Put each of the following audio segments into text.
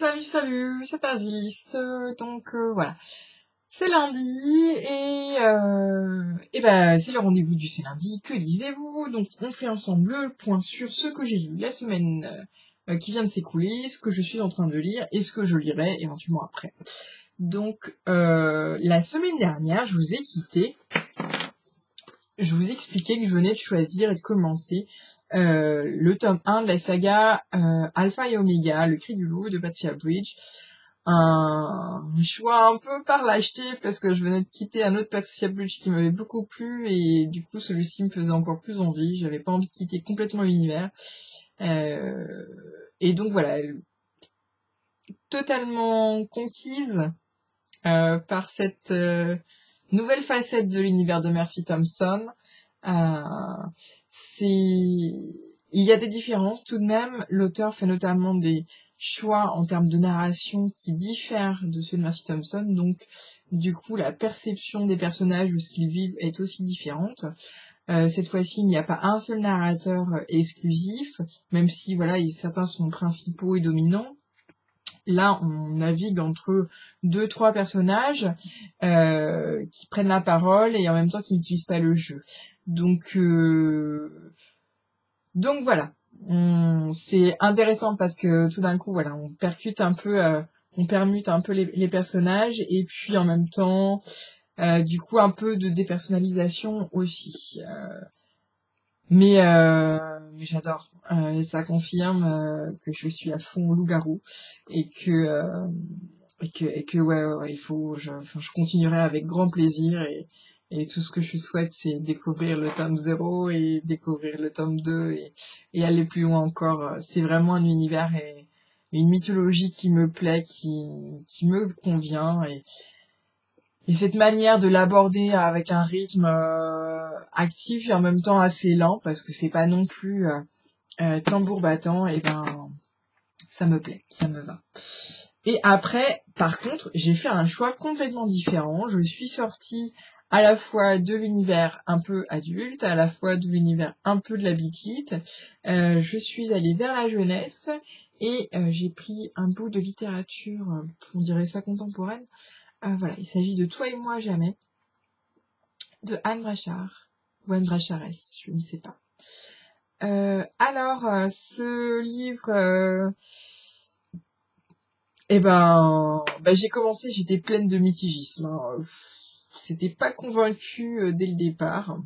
Salut, c'est Aziz. Voilà, c'est lundi et ben c'est le rendez-vous du c'est lundi. Que lisez-vous? Donc on fait ensemble le point sur ce que j'ai lu la semaine qui vient de s'écouler, ce que je suis en train de lire et ce que je lirai éventuellement après. Donc la semaine dernière, je vous ai quitté. Je vous expliquais que je venais de choisir et de commencer le tome 1 de la saga Alpha et Omega, le cri du loup de Patricia Bridge. Un choix un peu par lâcheté parce que je venais de quitter un autre Patricia Bridge qui m'avait beaucoup plu et du coup celui-ci me faisait encore plus envie. J'avais pas envie de quitter complètement l'univers. Et donc voilà, totalement conquise par cette nouvelle facette de l'univers de Mercy Thompson. Il y a des différences tout de même. L'auteur fait notamment des choix en termes de narration qui diffèrent de ceux de Mercy Thompson, donc du coup la perception des personnages ou ce qu'ils vivent est aussi différente. Cette fois-ci, il n'y a pas un seul narrateur exclusif, même si voilà, certains sont principaux et dominants. Là, on navigue entre 2-3 personnages qui prennent la parole et en même temps qui n'utilisent pas le jeu. Donc voilà, c'est intéressant parce que tout d'un coup, voilà, on permute un peu les personnages et puis en même temps, du coup, un peu de dépersonnalisation aussi. Mais j'adore. Ça confirme que je suis à fond loup-garou et que ouais, je continuerai avec grand plaisir et tout ce que je souhaite c'est découvrir le tome 0 et découvrir le tome 2 et aller plus loin encore. C'est vraiment un univers et une mythologie qui me plaît, qui me convient et cette manière de l'aborder avec un rythme actif et en même temps assez lent parce que c'est pas non plus tambour battant, et ben ça me plaît, ça me va. Et après, par contre, j'ai fait un choix complètement différent. Je suis sortie à la fois de l'univers un peu adulte, à la fois de l'univers un peu de la bikite. Je suis allée vers la jeunesse et j'ai pris un bout de littérature, on dirait ça contemporaine. Voilà, il s'agit de Toi et moi jamais, de Anne Brachard, ou Anne Bracharès, je ne sais pas. Ce livre, j'ai commencé, j'étais pleine de mitigisme. C'était pas convaincue dès le départ.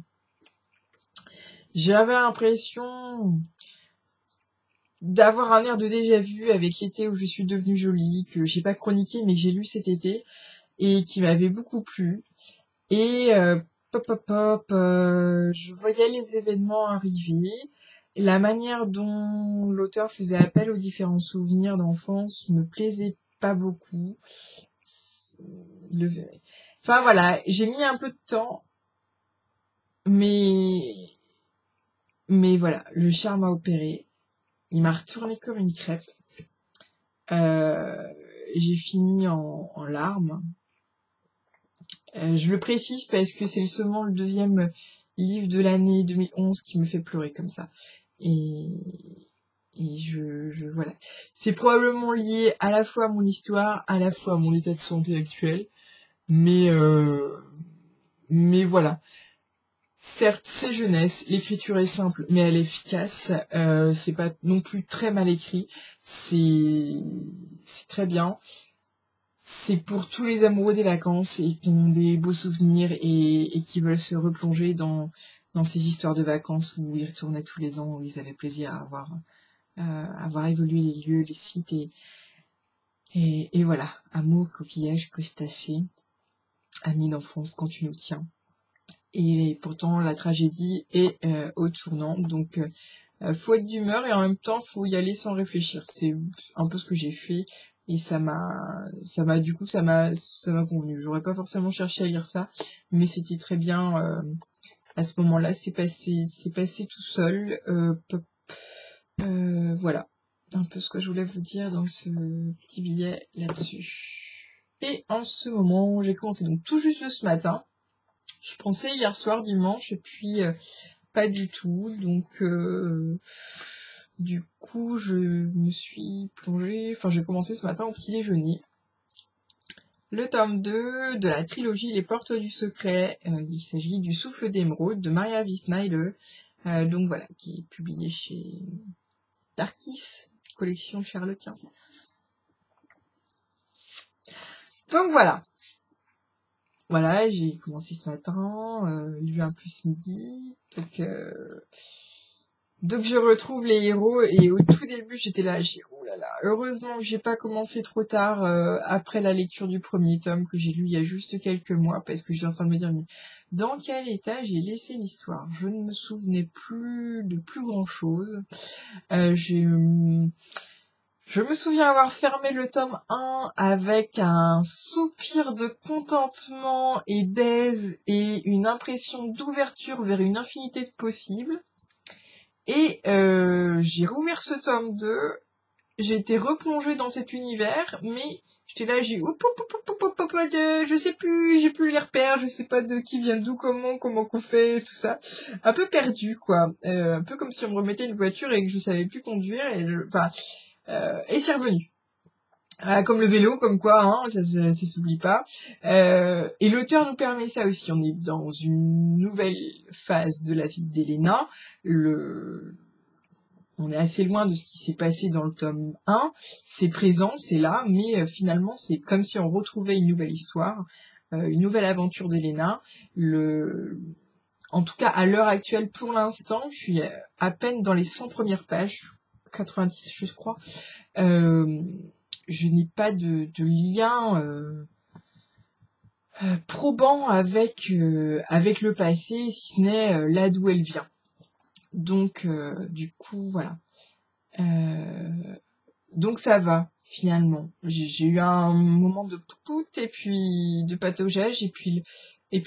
J'avais l'impression d'avoir un air de déjà-vu avec l'été où je suis devenue jolie, que j'ai pas chroniqué mais que j'ai lu cet été et qui m'avait beaucoup plu. Et je voyais les événements arriver. La manière dont l'auteur faisait appel aux différents souvenirs d'enfance me plaisait pas beaucoup. Enfin voilà, j'ai mis un peu de temps, mais voilà, le charme a opéré. Il m'a retourné comme une crêpe. J'ai fini en larmes. Je le précise parce que c'est seulement le deuxième livre de l'année 2011 qui me fait pleurer comme ça. Et voilà. C'est probablement lié à la fois à mon histoire, à la fois à mon état de santé actuel. Mais voilà. Certes, c'est jeunesse, l'écriture est simple, mais elle est efficace. C'est pas non plus très mal écrit. C'est très bien. C'est pour tous les amoureux des vacances et qui ont des beaux souvenirs et qui veulent se replonger dans ces histoires de vacances où ils retournaient tous les ans, où ils avaient plaisir à avoir évolué les lieux, les sites et voilà. Amour, coquillage, crustacés, amis d'enfance quand tu nous tiens. Et pourtant la tragédie est au tournant, donc faut être d'humeur et en même temps faut y aller sans réfléchir. C'est un peu ce que j'ai fait. Et ça m'a convenu. J'aurais pas forcément cherché à lire ça, mais c'était très bien. À ce moment-là, c'est passé tout seul. Voilà, un peu ce que je voulais vous dire dans ce petit billet là-dessus. Et en ce moment, j'ai commencé donc tout juste ce matin. Je pensais hier soir dimanche et puis pas du tout. Donc Du coup, je me suis plongée, enfin j'ai commencé ce matin au petit déjeuner. Le tome 2 de la trilogie Les Portes du Secret. Il s'agit du Souffle d'émeraude de Maria V. Snyder. Donc voilà, qui est publié chez Darkis, collection Sherlockien. Donc voilà. Voilà, j'ai commencé ce matin, lu un peu ce midi. Donc je retrouve les héros et au tout début j'étais là, oh là là, heureusement que j'ai pas commencé trop tard après la lecture du premier tome que j'ai lu il y a juste quelques mois parce que j'étais en train de me dire mais dans quel état j'ai laissé l'histoire? Je ne me souvenais plus de plus grand chose. Je me souviens avoir fermé le tome 1 avec un soupir de contentement et d'aise et une impression d'ouverture vers une infinité de possibles. Et j'ai rouvert ce tome 2, j'ai été replongée dans cet univers, mais j'étais là, je sais plus, j'ai plus les repères, je sais pas de qui vient d'où, comment qu'on fait, tout ça. Un peu perdu, quoi. Un peu comme si on me remettait une voiture et que je savais plus conduire, et c'est revenu. Comme le vélo, comme quoi, hein, ça s'oublie pas. Et l'auteur nous permet ça aussi. On est dans une nouvelle phase de la vie d'Elena. On est assez loin de ce qui s'est passé dans le tome 1. C'est présent, c'est là, mais finalement, c'est comme si on retrouvait une nouvelle histoire, une nouvelle aventure d'Elena. En tout cas, à l'heure actuelle, pour l'instant, je suis à peine dans les 100 premières pages, 90 je crois. Je n'ai pas de lien probant avec le passé, si ce n'est là d'où elle vient. Donc, du coup, voilà. Donc ça va, finalement. J'ai eu un moment de pout et puis de pataugeage, et puis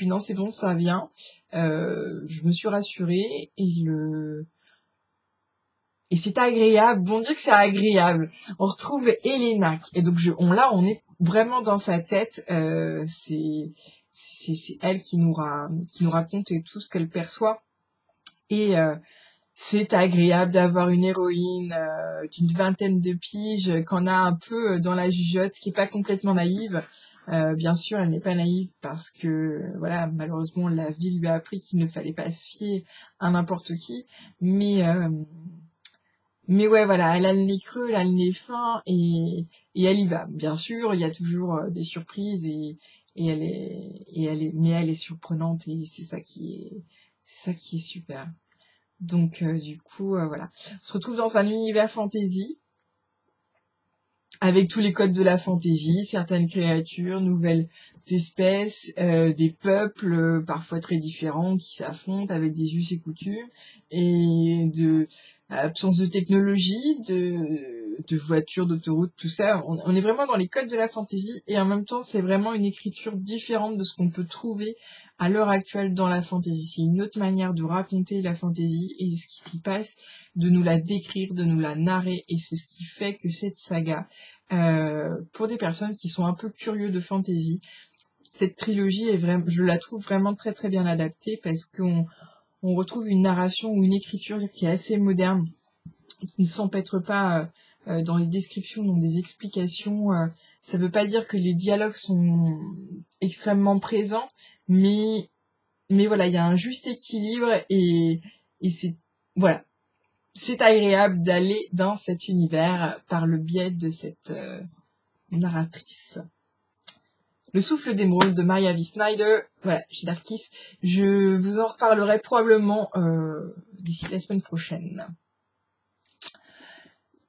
non, c'est bon, ça vient. Je me suis rassurée, et c'est agréable, bon Dieu que c'est agréable. On retrouve Elena, et donc on est vraiment dans sa tête. C'est elle qui nous raconte tout ce qu'elle perçoit, et c'est agréable d'avoir une héroïne d'une vingtaine de piges qu'on a un peu dans la jugeote, qui est pas complètement naïve. Bien sûr, elle n'est pas naïve parce que voilà, malheureusement la vie lui a appris qu'il ne fallait pas se fier à n'importe qui, mais ouais, voilà, elle a le nez creux, elle a le nez fin, et elle y va. Bien sûr, il y a toujours des surprises, mais elle est surprenante, et c'est ça qui est super. Donc du coup, voilà. On se retrouve dans un univers fantasy, avec tous les codes de la fantasy, certaines créatures, nouvelles espèces, des peuples parfois très différents qui s'affrontent avec des us et coutumes, et de absence de technologie, de voitures, d'autoroutes, tout ça. On est vraiment dans les codes de la fantasy, et en même temps c'est vraiment une écriture différente de ce qu'on peut trouver à l'heure actuelle dans la fantasy. C'est une autre manière de raconter la fantasy et ce qui s'y passe, de nous la décrire, de nous la narrer, et c'est ce qui fait que cette saga, pour des personnes qui sont un peu curieux de fantasy, cette trilogie je la trouve vraiment très très bien adaptée, parce qu'on retrouve une narration ou une écriture qui est assez moderne, qui ne s'empêtre pas dans les descriptions, dans des explications. Ça veut pas dire que les dialogues sont extrêmement présents, mais voilà, il y a un juste équilibre, et c'est, voilà, c'est agréable d'aller dans cet univers par le biais de cette narratrice. Le souffle d'émeraude de Maria V. Snyder, voilà, chez Darkis. Je vous en reparlerai probablement d'ici la semaine prochaine.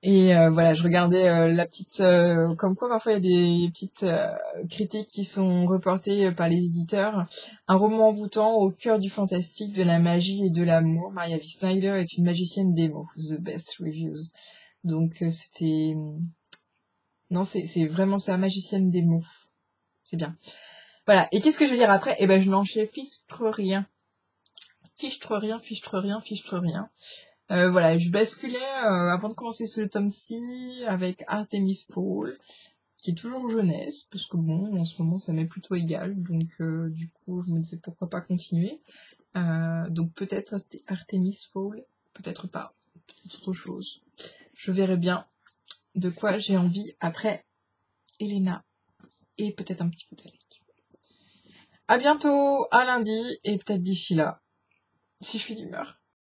Et voilà, je regardais la petite, comme quoi parfois il y a des petites critiques qui sont reportées par les éditeurs. Un roman envoûtant au cœur du fantastique, de la magie et de l'amour. Maria V. Snyder est une magicienne des mots. The best reviews. Donc c'était, non, c'est vraiment ça, magicienne des mots. C'est bien. Voilà. Et qu'est-ce que je vais dire après? Eh ben, je n'en fichtre rien. Fichtre rien. Voilà, je basculais avant de commencer ce tome-ci avec Artemis Fowl, qui est toujours jeunesse, parce que bon, en ce moment ça m'est plutôt égal, donc du coup je me disais pourquoi pas continuer. Donc peut-être Artemis Fowl, peut-être pas. peut-être autre chose. Je verrai bien de quoi j'ai envie après Elena et peut-être un petit peu d'Alec. À bientôt, à lundi et peut-être d'ici là, si je suis d'humeur.